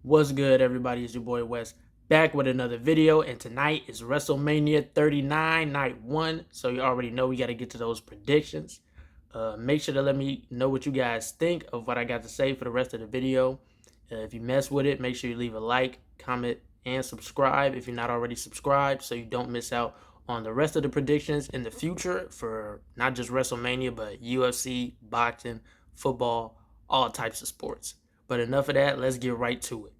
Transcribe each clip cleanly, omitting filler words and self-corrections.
What's good, everybody? It's your boy Wes back with another video, and tonight is WrestleMania 39, night one. So you already know we got to get to those predictions. Make sure to let me know what you guys think of what I got to say for the rest of the video. If you mess with it, make sure you leave a like, comment, and subscribe if you're not already subscribed, so you don't miss out on the rest of the predictions in the future for not just WrestleMania, but UFC, boxing, football, all types of sports. But enough of that, let's get right to it.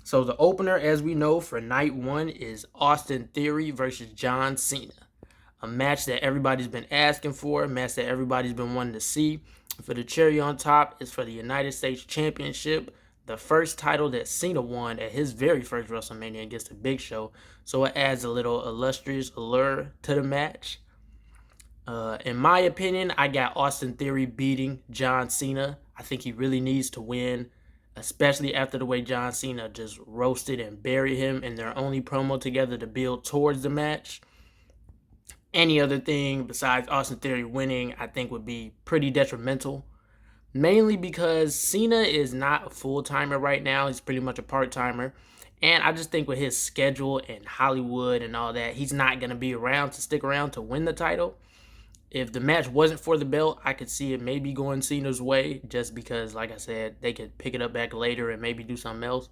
So the opener, as we know, for night one is Austin Theory versus John Cena. A match that everybody's been asking for, a match that everybody's been wanting to see. For the cherry on top is for the United States Championship, the first title that Cena won at his very first WrestleMania against the Big Show. So it adds a little illustrious allure to the match. In my opinion, I got Austin Theory beating John Cena. I think he really needs to win, especially after the way John Cena just roasted and buried him in their only promo together to build towards the match. Any other thing besides Austin Theory winning, I think would be pretty detrimental. Mainly because Cena is not a full-timer right now. He's pretty much a part-timer. And I just think with his schedule and Hollywood and all that, he's not going to be around to stick around to win the title. If the match wasn't for the belt, I could see it maybe going Cena's way just because, like I said, they could pick it up back later and maybe do something else.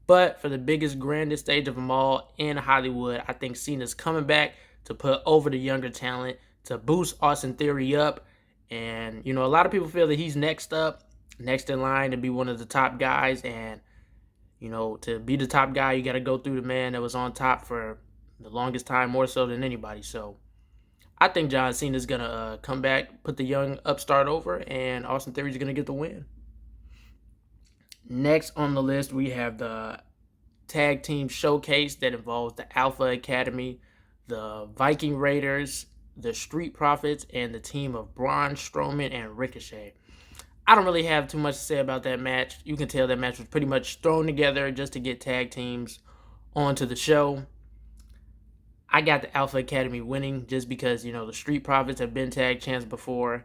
But for the biggest, grandest stage of them all in Hollywood, I think Cena's coming back to put over the younger talent, to boost Austin Theory up. And, a lot of people feel that he's next up, next in line to be one of the top guys. And, to be the top guy, you got to go through the man that was on top for the longest time, more so than anybody. So I think John Cena is going to come back, put the young upstart over, and Austin Theory is going to get the win. Next on the list, we have the tag team showcase that involves the Alpha Academy, the Viking Raiders, the Street Profits, and the team of Braun Strowman and Ricochet. I don't really have too much to say about that match. You can tell that match was pretty much thrown together just to get tag teams onto the show. I got the Alpha Academy winning just because, the Street Profits have been tag champs before.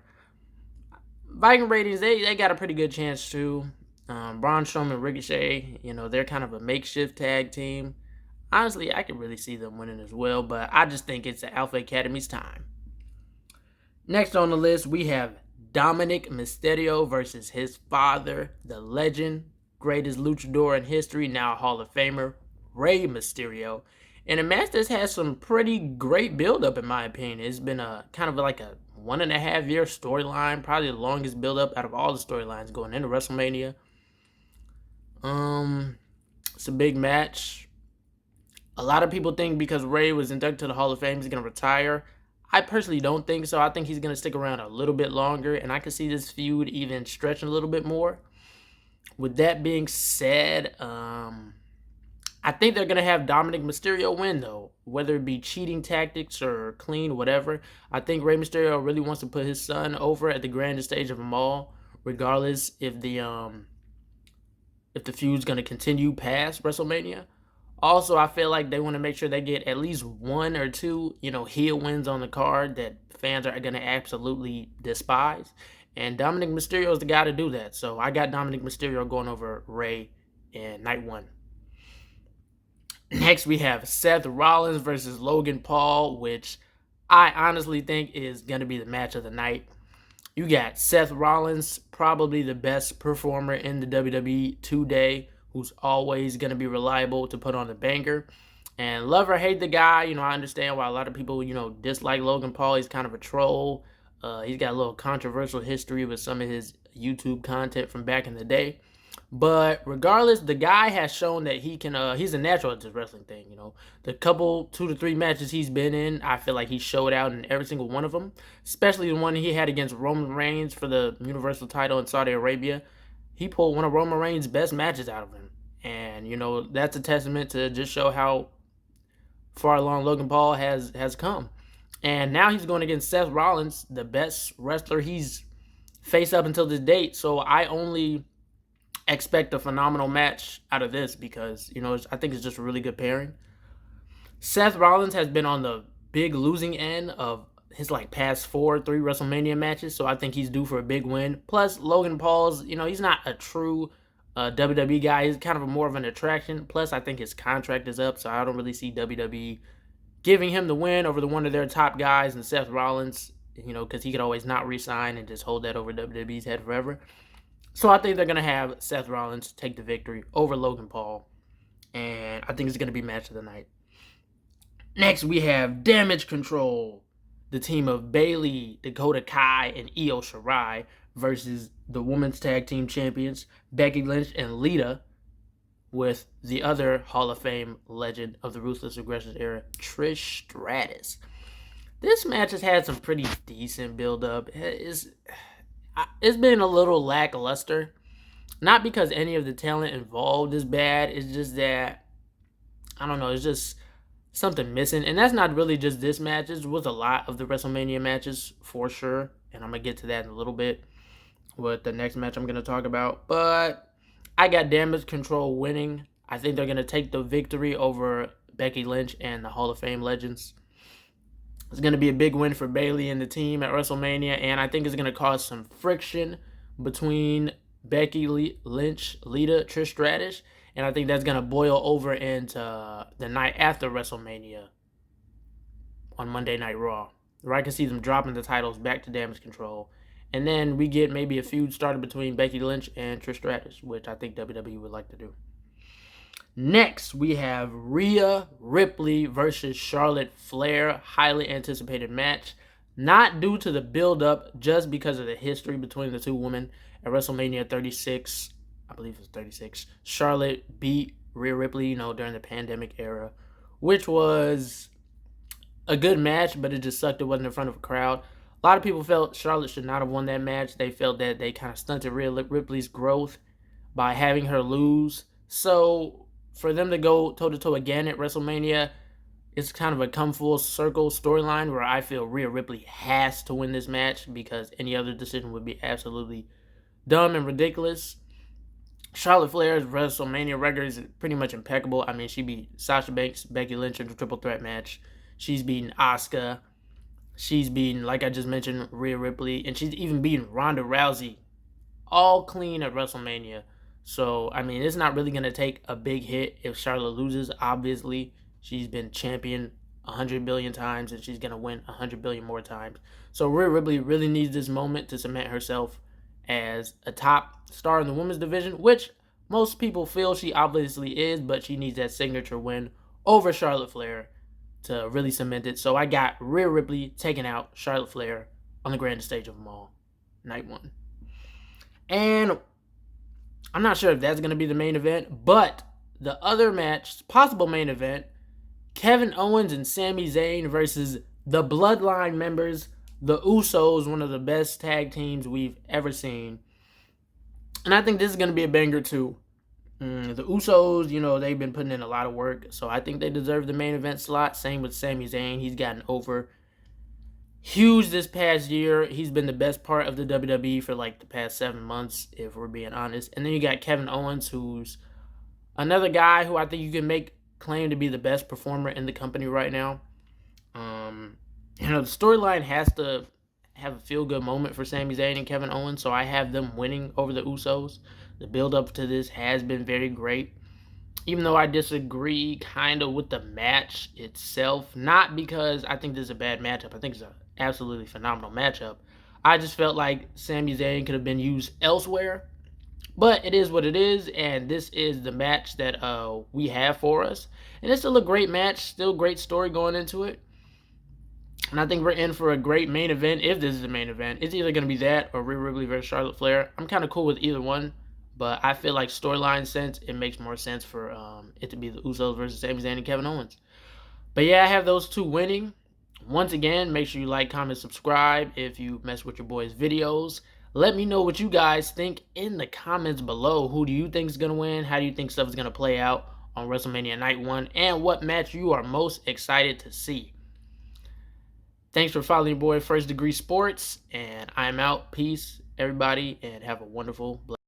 Viking Raiders, they got a pretty good chance too. Braun Strowman and Ricochet, they're kind of a makeshift tag team. Honestly, I could really see them winning as well, but I just think it's the Alpha Academy's time. Next on the list, we have Dominic Mysterio versus his father, the legend, greatest luchador in history, now Hall of Famer, Rey Mysterio. And a match that's had some pretty great build-up, in my opinion. It's been a kind of like a 1.5 year storyline, probably the longest build-up out of all the storylines going into WrestleMania. It's a big match. A lot of people think because Rey was inducted to the Hall of Fame, he's going to retire. I personally don't think so. I think he's going to stick around a little bit longer, and I can see this feud even stretching a little bit more. With that being said, I think they're going to have Dominic Mysterio win, though. Whether it be cheating tactics or clean, whatever. I think Rey Mysterio really wants to put his son over at the grandest stage of them all, regardless if the feud's going to continue past WrestleMania. Also, I feel like they want to make sure they get at least one or two, heel wins on the card that fans are going to absolutely despise. And Dominic Mysterio is the guy to do that. So I got Dominic Mysterio going over Rey in night one. Next, we have Seth Rollins versus Logan Paul, which I honestly think is going to be the match of the night. You got Seth Rollins, probably the best performer in the WWE today, who's always going to be reliable to put on the banger. And love or hate the guy, I understand why a lot of people, dislike Logan Paul. He's kind of a troll. He's got a little controversial history with some of his YouTube content from back in the day. But regardless, the guy has shown that he can, he's a natural at this wrestling thing, The couple 2 to 3 matches he's been in, I feel like he showed out in every single one of them. Especially the one he had against Roman Reigns for the Universal title in Saudi Arabia. He pulled one of Roman Reigns' best matches out of him. And, that's a testament to just show how far along Logan Paul has come. And now he's going against Seth Rollins, the best wrestler he's faced up until this date. So I only expect a phenomenal match out of this because, I think it's just a really good pairing. Seth Rollins has been on the big losing end of his past 3 WrestleMania matches, so I think he's due for a big win. Plus, Logan Paul's, he's not a true WWE guy. He's kind of more of an attraction. Plus, I think his contract is up, so I don't really see WWE giving him the win over one of their top guys and Seth Rollins, because he could always not resign and just hold that over WWE's head forever. So I think they're going to have Seth Rollins take the victory over Logan Paul, and I think it's going to be match of the night. Next, we have Damage Control, the team of Bayley, Dakota Kai, and Io Shirai versus the Women's Tag Team Champions, Becky Lynch and Lita, with the other Hall of Fame legend of the Ruthless Aggression era, Trish Stratus. This match has had some pretty decent build-up. It's been a little lackluster. Not because any of the talent involved is bad. It's just that, I don't know, it's just something missing. And that's not really just this match. It was a lot of the WrestleMania matches for sure. And I'm going to get to that in a little bit with the next match I'm going to talk about. But I got Damage Control winning. I think they're going to take the victory over Becky Lynch and the Hall of Fame legends. It's going to be a big win for Bayley and the team at WrestleMania. And I think it's going to cause some friction between Becky Lynch, Lita, Trish Stratus. And I think that's going to boil over into the night after WrestleMania on Monday Night Raw, where I can see them dropping the titles back to Damage Control. And then we get maybe a feud started between Becky Lynch and Trish Stratus, which I think WWE would like to do. Next, we have Rhea Ripley versus Charlotte Flair. Highly anticipated match. Not due to the build-up, just because of the history between the two women. At WrestleMania 36, I believe it was 36, Charlotte beat Rhea Ripley, during the pandemic era, which was a good match, but it just sucked it wasn't in front of a crowd. A lot of people felt Charlotte should not have won that match. They felt that they kind of stunted Rhea Ripley's growth by having her lose. So for them to go toe-to-toe again at WrestleMania, it's kind of a come full circle storyline where I feel Rhea Ripley has to win this match because any other decision would be absolutely dumb and ridiculous. Charlotte Flair's WrestleMania record is pretty much impeccable. I mean, she beat Sasha Banks, Becky Lynch in a triple threat match. She's beaten Asuka. She's beaten, like I just mentioned, Rhea Ripley. And she's even beaten Ronda Rousey. All clean at WrestleMania. So, I mean, it's not really going to take a big hit if Charlotte loses. Obviously, she's been champion 100 billion times, and she's going to win 100 billion more times. So, Rhea Ripley really needs this moment to cement herself as a top star in the women's division, which most people feel she obviously is, but she needs that signature win over Charlotte Flair to really cement it. So I got Rhea Ripley taking out Charlotte Flair on the grandest stage of them all, night one. And I'm not sure if that's going to be the main event, but the other match, possible main event, Kevin Owens and Sami Zayn versus the Bloodline members, the Usos, one of the best tag teams we've ever seen. And I think this is going to be a banger too. The Usos, they've been putting in a lot of work, so I think they deserve the main event slot. Same with Sami Zayn. He's gotten over huge this past year. He's been the best part of the WWE for like the past 7 months, if we're being honest. And then you got Kevin Owens, who's another guy who I think you can make claim to be the best performer in the company right now. The storyline has to have a feel-good moment for Sami Zayn and Kevin Owens, so I have them winning over the Usos. The build-up to this has been very great. Even though I disagree kind of with the match itself, not because I think this is a bad matchup. I think it's an absolutely phenomenal matchup. I just felt like Sami Zayn could have been used elsewhere. But it is what it is, and this is the match that we have for us. And it's still a great match, still great story going into it. And I think we're in for a great main event, if this is the main event. It's either going to be that or Rhea Ripley versus Charlotte Flair. I'm kind of cool with either one, but I feel like storyline sense, it makes more sense for it to be the Usos versus Sami Zayn and Kevin Owens. But yeah, I have those two winning. Once again, make sure you like, comment, subscribe if you mess with your boys' videos. Let me know what you guys think in the comments below. Who do you think is going to win? How do you think stuff is going to play out on WrestleMania Night 1? And what match you are most excited to see? Thanks for following your boy First Degree Sports. And I'm out. Peace, everybody, and have a wonderful, blessed